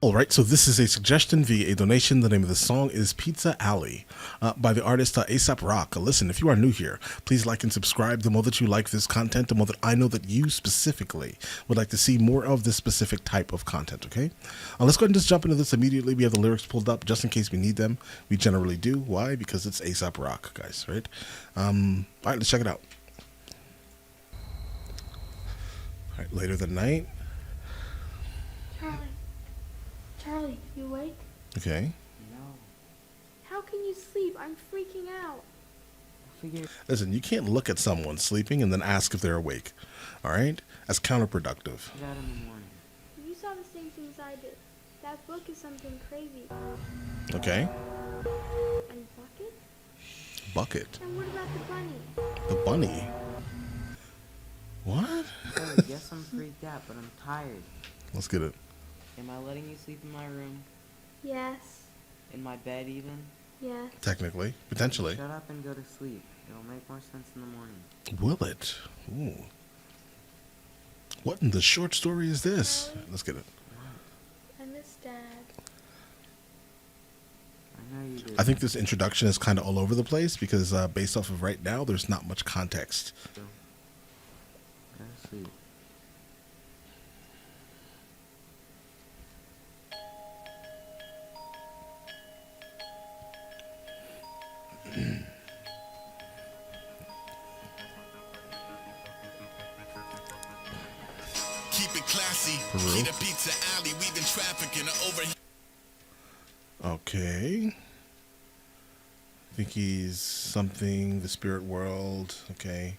All right, so this is a suggestion via a donation. The name of the song is Pizza Alley by the artist Aesop Rock. Listen, if you are new here, please like and subscribe. The more that you like this content, the more that I know that you specifically would like to see more of this specific type of content, okay? Let's go ahead and just jump into this immediately. We have the lyrics pulled up just in case we need them. We generally do. Why? Because it's Aesop Rock, guys, right? All right, let's check it out. All right, later that night. Charlie, you awake? Okay. No. How can you sleep? I'm freaking out. Listen, you can't look at someone sleeping and then ask if they're awake. All right? That's counterproductive. I got in the morning. You saw the same things I did. That book is something crazy. Okay. And Bucket? Bucket. And what about the bunny? The bunny. What? I guess I'm freaked out, but I'm tired. Let's get it. Am I letting you sleep in my room? Yes. In my bed even? Yes. Technically. Potentially. Shut up and go to sleep. It'll make more sense in the morning. Will it? Ooh. What in the short story is this? Charlie? Let's get it. I miss Dad. I know you do. I think this introduction is kind of all over the place because based off of right now, there's not much context. Go to sleep. Keep it classy. Peru. Keep a pizza alley. We've been trafficking over. Okay. I think he's something, the spirit world. Okay.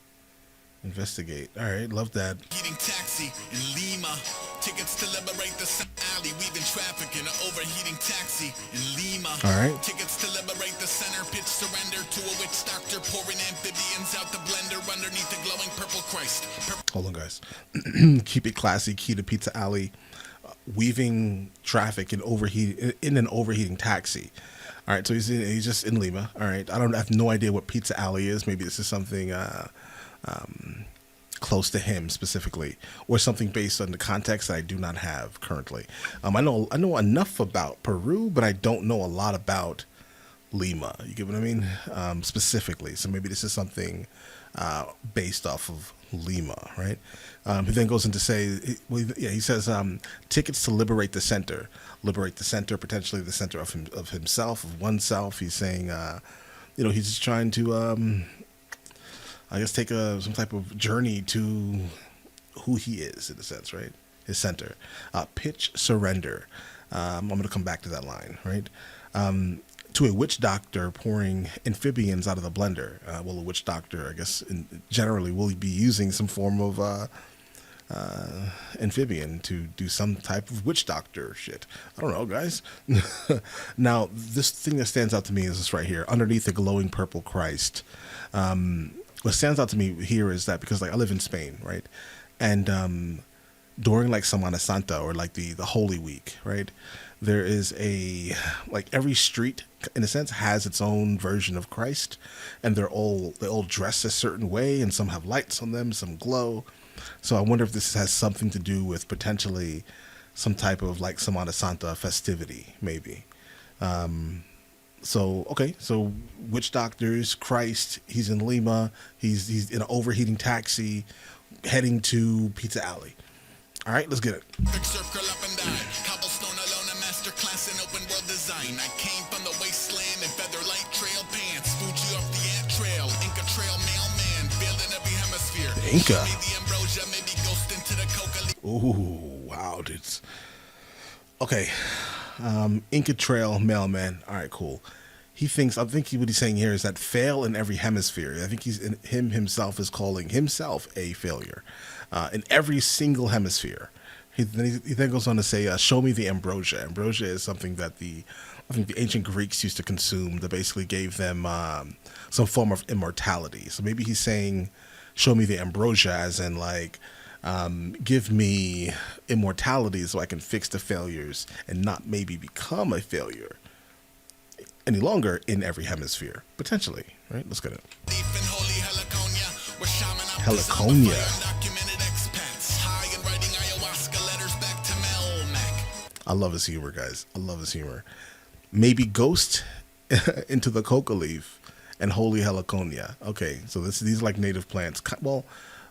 Investigate. All right. Love that. Heating taxi in Lima. Tickets to liberate the alley. We've been trafficking an overheating taxi in Lima. All right. Tickets to liberate the center. Pitch surrender to a witch doctor. Pouring amphibians out the blender underneath the glowing purple Christ. Hold on, guys. Keep it classy. Key to Pizza Alley. Weaving traffic in an overheating taxi. All right. So he's just in Lima. All right. I have no idea what Pizza Alley is. Maybe this is something close to him specifically, or something based on the context that I do not have currently. I know enough about Peru, but I don't know a lot about Lima. You get what I mean? Specifically. So maybe this is something based off of Lima, right? He then goes into he says tickets to liberate the center, potentially the center of himself, of oneself. He's saying, he's just trying to, I guess, take some type of journey to who he is, in a sense, right? His center. Pitch surrender. I'm going to come back to that line, right? To a witch doctor pouring amphibians out of the blender. Well, a witch doctor, I guess, generally will be using some form of amphibian to do some type of witch doctor shit. I don't know, guys. Now, this thing that stands out to me is this right here, underneath the glowing purple Christ. What stands out to me here is that because I live in Spain, right? And during like Semana Santa or like the Holy Week, right? There is every street in a sense has its own version of Christ, and they all dress a certain way, and some have lights on them, some glow. So I wonder if this has something to do with potentially some type of like Semana Santa festivity, maybe. So witch doctors, Christ, he's in Lima, he's in an overheating taxi heading to Pizza Alley. All right, let's get it. Circle up and die. Cobblestone alone, a master class in open world design. I came from the wasteland in featherlight trail pants. Fuji off the ant trail, Inca trail mailman, building every hemisphere. Inca. Maybe ambrosia, maybe ghost into the coca. Ooh, wow, dudes. Okay. Inca Trail Mailman. All right, cool. I think what he's saying here is that fail in every hemisphere. I think himself is calling himself a failure in every single hemisphere. He then goes on to say, show me the ambrosia. Ambrosia is something that I think the ancient Greeks used to consume that basically gave them some form of immortality. So maybe he's saying, show me the ambrosia as in like, give me immortality so I can fix the failures and not maybe become a failure any longer in every hemisphere, potentially, right? Let's get it. Heliconia. I love his humor, guys. I love his humor. Maybe ghost into the coca leaf and holy heliconia. Okay, so these are like native plants. Well,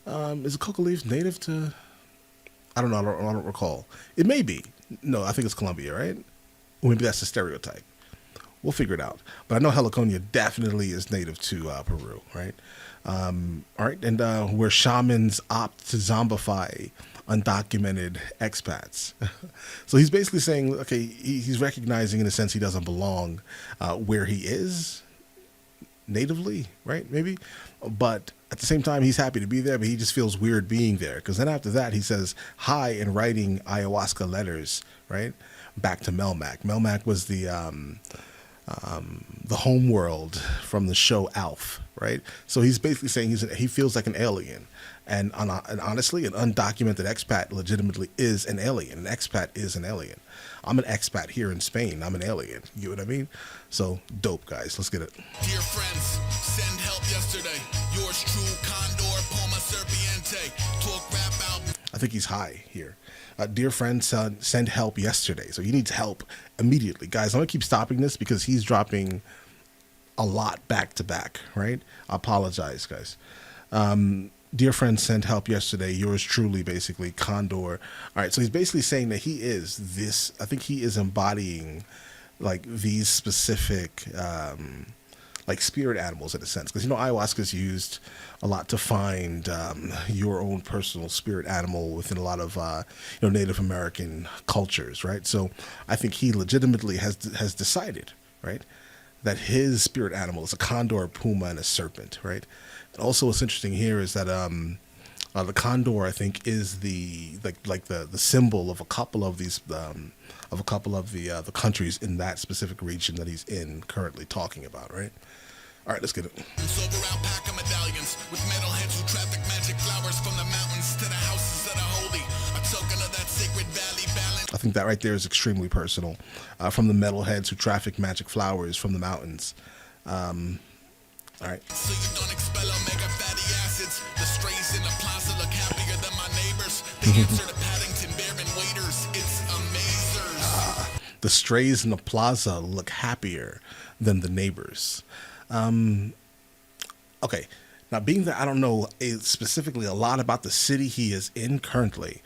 is a coca leaf native to? I don't know. I don't recall. It may be. No, I think it's Colombia, right? Or maybe that's the stereotype. We'll figure it out. But I know heliconia definitely is native to Peru, right? All right, and where shamans opt to zombify undocumented expats. So he's basically saying, okay, he's recognizing in a sense he doesn't belong where he is natively, right? Maybe, but at the same time he's happy to be there, but he just feels weird being there. Because then after that he says hi in writing ayahuasca letters, right? Back to Melmac. Melmac was the home world from the show Alf, right? So he's basically saying he feels like an alien. And honestly, an undocumented expat legitimately is an alien. An expat is an alien. I'm an expat here in Spain. I'm an alien. You know what I mean? So dope, guys. Let's get it. Dear friends, send help yesterday. Yours true, Condor, Poma Serpiente. Talk rap album. I think he's high here. Dear friend, send help yesterday. So he needs help immediately. Guys, I'm going to keep stopping this because he's dropping a lot back to back, right? I apologize, guys. Dear friend, sent help yesterday. Yours truly, basically, Condor. All right, so he's basically saying that he is this. I think he is embodying like these specific like spirit animals in a sense, because ayahuasca is used a lot to find your own personal spirit animal within a lot of Native American cultures, right? So I think he legitimately has decided, right, that his spirit animal is a condor, a puma, and a serpent, right? And also, what's interesting here is that the condor, I think, is the symbol of a couple of these the countries in that specific region that he's in currently talking about, right? All right, let's get it. Sober alpaca medallions with metalheads who traffic magic flowers from the mountains to the houses that are holy. A token of that sacred valley balance. I think that right there is extremely personal. From the metalheads who traffic magic flowers from the mountains. All right. So you don't expel omega fatty acids. The strays in the plaza look happier than my neighbors. The answer to Paddington Bear and waiters, it's amazers. The strays in the plaza look happier than the neighbors. Okay. Now, being that I don't know specifically a lot about the city he is in currently,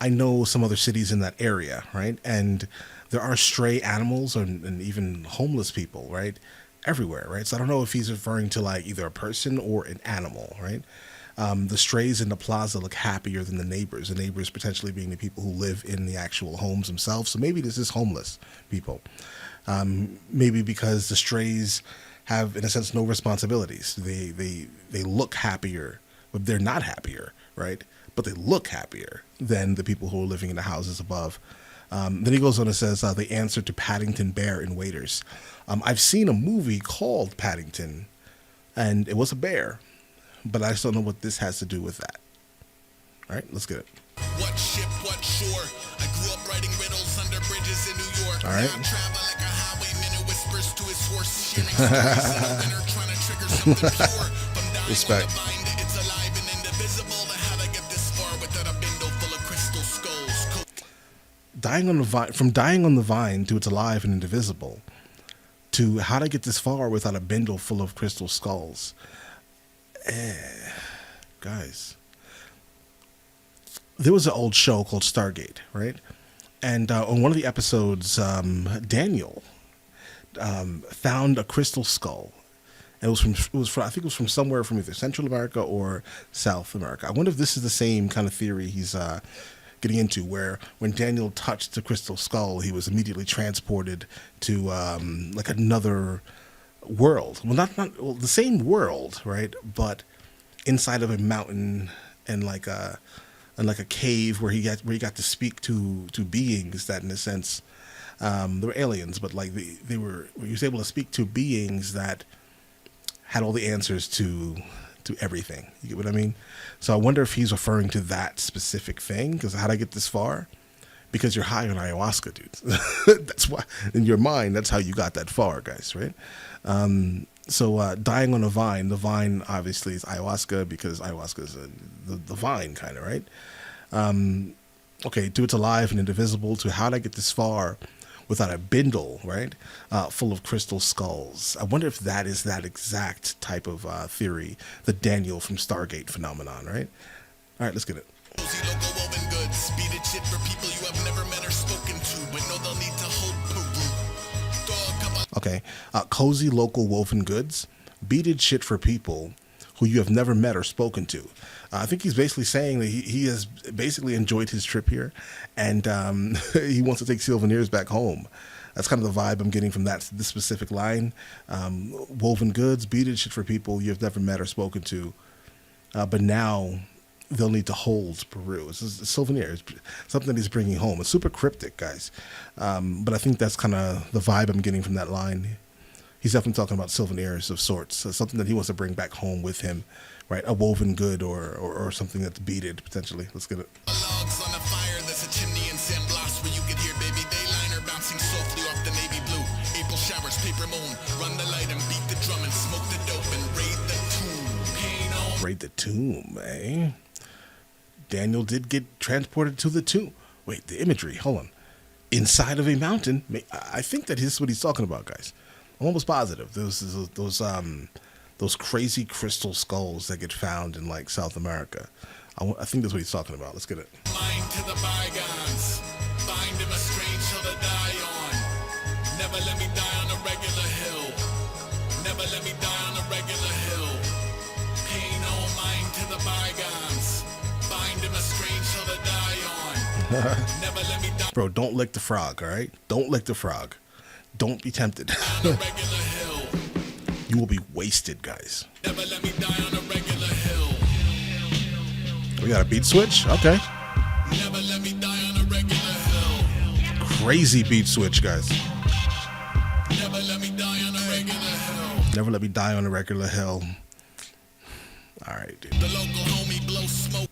I know some other cities in that area, right? And there are stray animals and even homeless people, right? Everywhere, right? So I don't know if he's referring to like either a person or an animal, right? The strays in the plaza look happier than the neighbors potentially being the people who live in the actual homes themselves. So maybe this is homeless people. Maybe because the strays have, in a sense, no responsibilities. They look happier, but they're not happier, right? But they look happier than the people who are living in the houses above. Then he goes on and says, the answer to Paddington Bear and waiters. I've seen a movie called Paddington, and it was a bear, but I just don't know what this has to do with that. All right, let's get it. What ship, what shore? I grew up writing riddles under bridges in New York. All right. Now I travel like a highwayman who whispers to his horse, sharing stories in a winter, trying to trigger something pure. From dying Respect. on the vine to it's alive and indivisible, to how to get this far without a bindle full of crystal skulls. Dying on the vine, from dying on the vine to it's alive and indivisible, to how to get this far without a bindle full of crystal skulls. Guys, there was an old show called Stargate, right? And on one of the episodes, Daniel found a crystal skull. And it was from I think it was from somewhere from either Central America or South America. I wonder if this is the same kind of theory he's getting into, where when Daniel touched the crystal skull, he was immediately transported to like another world. Well, not the same world, right? But inside of a mountain and like a cave where he got to speak to beings that, in a sense, they were aliens, but like he was able to speak to beings that had all the answers to everything. You get what I mean? So I wonder if he's referring to that specific thing, because how'd I get this far? Because you're high on ayahuasca, dude. That's why, in your mind, that's how you got that far, guys, right? So dying on the vine obviously is ayahuasca, because ayahuasca is the vine kind of, right? Okay, to it's alive and indivisible, to how'd I get this far without a bindle, right? Full of crystal skulls. I wonder if that is that exact type of theory, the Daniel from Stargate phenomenon, right? All right, let's get it. Cozy logo woven goods, beaded shit for people you have never met or spoken to, but know they'll need to hold Peru. Dog couple Okay, cozy local woven goods, beaded shit for people who you have never met or spoken to. I think he's basically saying that he has basically enjoyed his trip here, and he wants to take souvenirs back home. That's kind of the vibe I'm getting from this specific line. Woven goods, beaded shit for people you've never met or spoken to, but now they'll need to hold Peru. It's a souvenir. It's something that he's bringing home. It's super cryptic, guys. But I think that's kind of the vibe I'm getting from that line. He's definitely talking about souvenirs of sorts, something that he wants to bring back home with him, right? A woven good or something that's beaded, potentially. Let's get it. logs on the fire, there's a chimney in San Blas where you could hear baby dayliner bouncing softly off the navy blue. April showers, paper moon, run the light and beat the drum and smoke the dope and raid the tomb. Pain on Raid the tomb, eh? Daniel did get transported to the tomb. Wait, the imagery, hold on. Inside of a mountain. I think that this is what he's talking about, guys. I'm almost positive. Those crazy crystal skulls that get found in like South America. I think that's what he's talking about. Let's get it. mind to the bygones. Bind him a strange hill to die on. Never let me die on a regular hill. Never let me die on a regular hill. Pay no mind to the bygones. Bind him a strange hill to die on. Never let me die Bro, don't lick the frog, all right? Don't lick the frog. Don't be tempted. on a regular hill. You will be wasted, guys. Never let me die on a regular hill. We got a beat switch? Okay. Never let me die on a regular hill. Crazy beat switch, guys. Never let me die on a regular hill. Never let me die on a regular hill. All right, dude. The local homie blow smoke.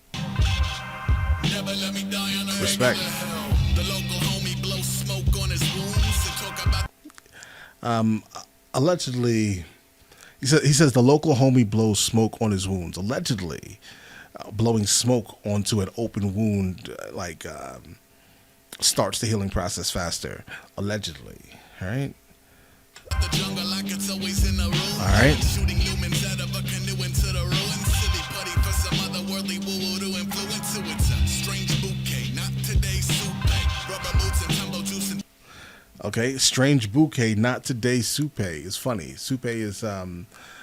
Never let me die on a Respect. regular hill. The local homie blow smoke on his wounds and talk about Allegedly, he says the local homie blows smoke on his wounds. Allegedly, blowing smoke onto an open wound starts the healing process faster. Allegedly, all right. the jungle like it's always in the room. All right. Shooting lumens out of a canoe into the ruins. Silly putty for some otherworldly woo-woo to influence. So it's a strange bouquet, not today's soup. Rubber boots and tumble juice and Okay, strange bouquet, not today soupe. It's funny. Soupe is, I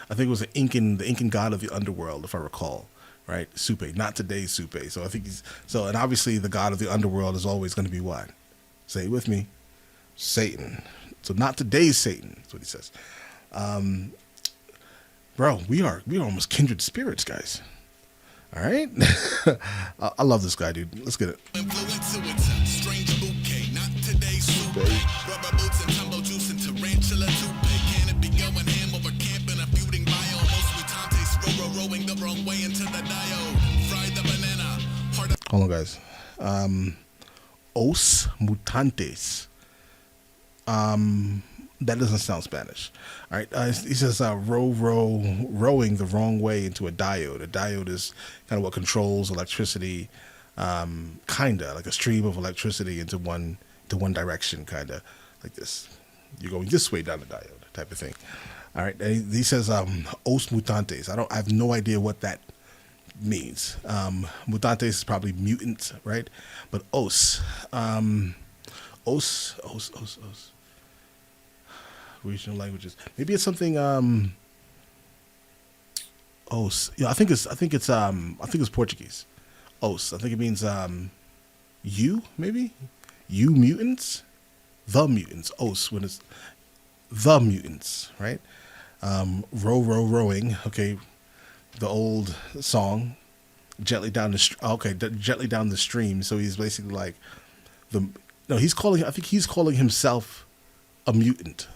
think it was the Incan god of the underworld, if I recall, right? Soupe, not today's soupe. So I think and obviously the god of the underworld is always going to be what? Say it with me, Satan. So not today's Satan. That's what he says. Bro, we are almost kindred spirits, guys. All right, I love this guy, dude. Let's get it. influence. So it's a strange bouquet, not today's soup. Rubber boots and tumble juice and tarantula toupee. Canopy going ham over camp in a feuding biome. Most mutantes rowing the wrong way into the diode. Fry the banana. Heart of Hold on, guys. Os mutantes. That doesn't sound Spanish. All right. He says rowing the wrong way into a diode. A diode is kind of what controls electricity, kind of like a stream of electricity into one direction, kind of like this. You're going this way down the diode type of thing. All right. And he says os mutantes. I have no idea what that means. Mutantes is probably mutant, right? But os. Regional languages. Maybe it's something. Os. Yeah, I think it's Portuguese. Os. I think it means you. Maybe you mutants. The mutants. Os. When it's the mutants, right? Rowing. Okay, the old song. Gently down gently down the stream. So he's basically like I think he's calling himself a mutant.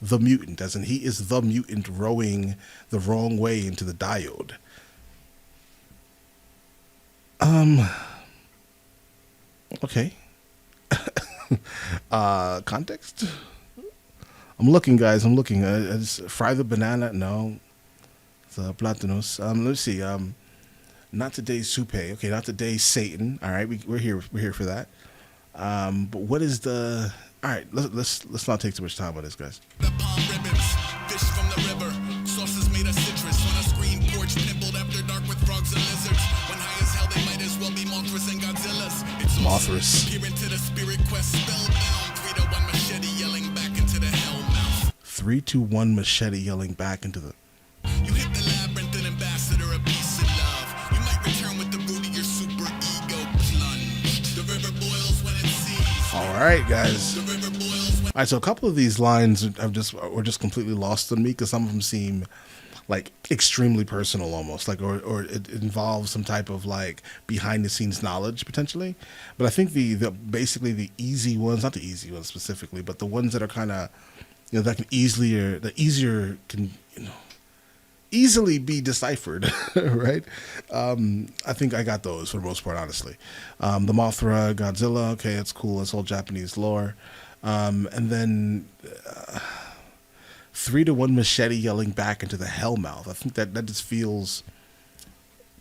The mutant, as in he is the mutant rowing the wrong way into the diode. Okay. Context? I'm looking, guys. Fry the banana? No. It's platanos. Let's see. Not today, Supe. Okay, not today, Satan. All right, we're here. We're here for that. But what is the? All right, let's not take too much time on this, guys. The palm ribbons, fish from the river, sauces made of citrus. On a screen porch, pimpled after dark with frogs and lizards. When high as hell, they might as well be Mothras and Godzillas. It's Mothras. Peer into the spirit quest, spellbound. 3 to 1 machete yelling back into the hell mouth. 3-2-1 machete yelling back into the. You hit the labyrinth, an ambassador, a piece of love. You might return with the root of your super ego plunged. The river boils when it sees. All right, guys. The river boils when All right, so a couple of these lines were just completely lost on me because some of them seem like extremely personal, almost like, or it involves some type of like behind the scenes knowledge potentially. But I think the basically the easy ones, not the easy ones specifically, but the ones that are kind of, you know, that can easier can, you know, easily be deciphered, right? I think I got those for the most part, honestly. The Mothra, Godzilla, okay, that's cool. That's all Japanese lore. And then 3-1 machete yelling back into the hellmouth. I think that just feels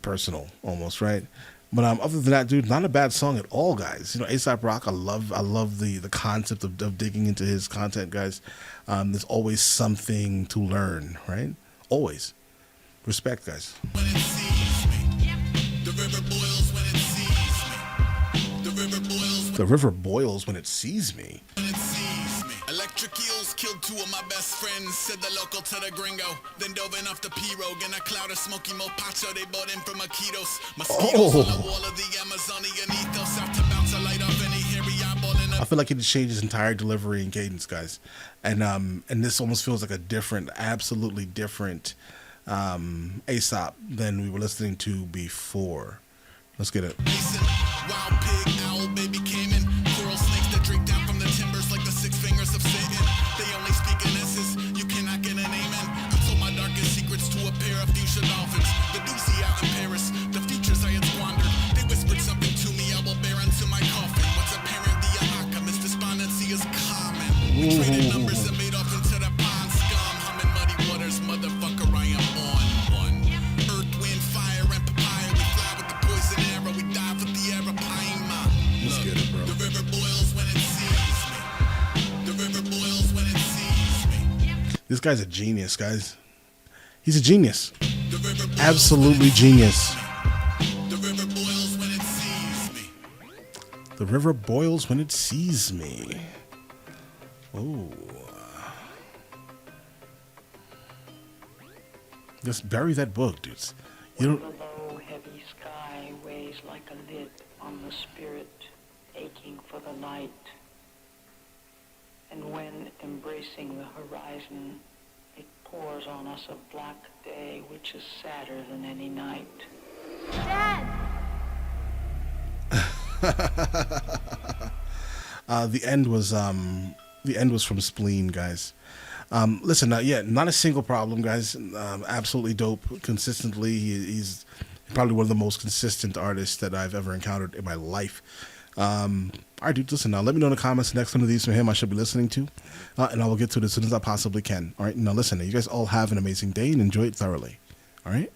personal, almost, right? But other than that, dude, not a bad song at all, guys. You know, Aesop Rock, I love the concept of digging into his content, guys. There's always something to learn, right? Always. Respect, guys. when it sees me. The river boils when it sees me. The river boils The river boils when it sees me. when it sees me. Electric eels killed 2 of my best friends, said the local to the gringo. Then dove in off the pirogue in a cloud of smoky mopacho they bought in from Iquitos. Mosquitoes on the wall of the Amazonian ethos, out to bounce a light off any hairy eyeball in a I feel like it changed his entire delivery and cadence, guys. And this almost feels like a different, absolutely different Aesop than we were listening to before. Let's get it. Mason, wild pig, owl, baby caiman, coral snakes that drink down from the timbers like the 6 fingers of Satan. They only speak in S's, you cannot get an amen. I told my darkest secrets to a pair of fuchsia dolphins. The doozy out in Paris, the futures I had squandered. They whispered something to me, I will bear unto my coffin. What's apparent via alchemist, despondency is common. We traded numbers and made off into the pond scum. Humming muddy waters, motherfucker, I am on one. Earth, wind, fire, and papaya. We fly with the poison arrow, we dive with the arapaima. Let's get it, bro. The river boils when it sees me. The river boils when it sees me. This guy's a genius, guys. He's a genius. The river boils Absolutely genius. The river boils when it sees me. The river boils when it sees me. Oh. Just bury that book, dudes. You When don't. the low, heavy sky weighs like a lid on the spirit, aching for the light. And when embracing the horizon, it pours on us a black day which is sadder than any night. Dad! The end was from Spleen, guys. Listen, not a single problem, guys. Absolutely dope. Consistently, he's probably one of the most consistent artists that I've ever encountered in my life. All right, dude, listen, now let me know in the comments the next one of these from him I should be listening to, and I will get to it as soon as I possibly can. All right, now listen, you guys all have an amazing day and enjoy it thoroughly. All right.